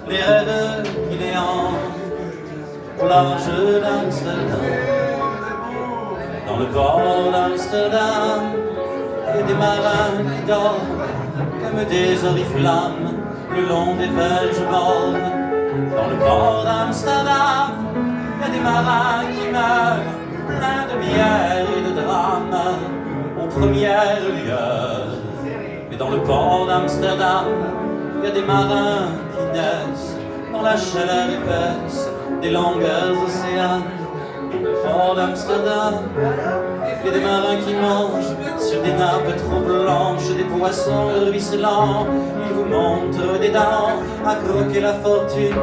les rêves qui les hantent au large d'Amsterdam. Dans le port d'Amsterdam, il y a des marins qui dorment comme des oriflammes le long des berges mornes. Dans le port d'Amsterdam, il y a des marins qui meurent pleins de bière et de drames aux premières lueurs. Mais dans le port d'Amsterdam, il y a des marins qui naissent dans la chaleur épaisse des longueurs océanes. Port d'Amsterdam, il y a des marins qui mangent sur des nappes trop blanches des poissons ruisselants. Ils vous montrent des dents à croquer la fortune,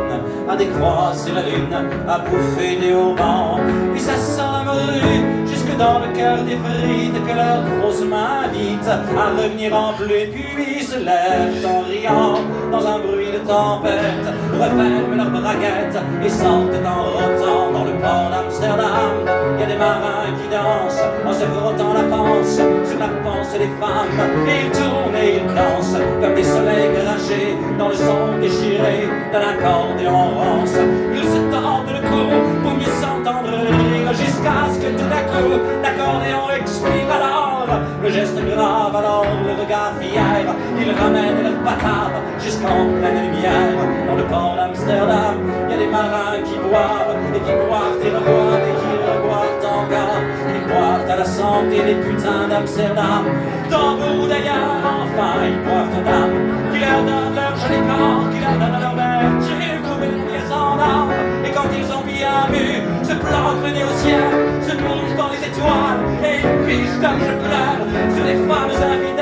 à décroisser la lune, à bouffer des haubans. Et ça sent la morue jusque dans le cœur des frites que leurs grosses mains invitent à revenir en pluie. Puis se lèvent en riant dans un bruit de tempête, referment leurs braguettes et sortent en rotant. Dans le port d'Amsterdam, il y a des marins qui dansent en se frottant la panse sur la panse des femmes. Et ils tournent et ils dansent comme des soleils grinchés dans le son déchiré d'un accordéon rance. Ils se tendent le cou pour mieux s'entendre rire jusqu'à ce que tout à coup l'accordéon expire. Alors le geste grave, alors le regard fier, ils ramènent leur patate jusqu'en pleine lumière. Dans le port d'Amsterdam, il y a des marins qui boivent et qui boivent et reboivent et qui reboivent encore. Ils boivent à la santé des putains d'Amsterdam. Tambour d'ailleurs, enfin, ils boivent aux dames qui leur donnent leur joli corps, qui leur donnent leur verre, qui couvrent les pieds en or. Et quand ils ont bien bu, se plantent le nez au ciel, se plongent dans les étoiles et ils pichent comme je pleure sur les femmes infinies.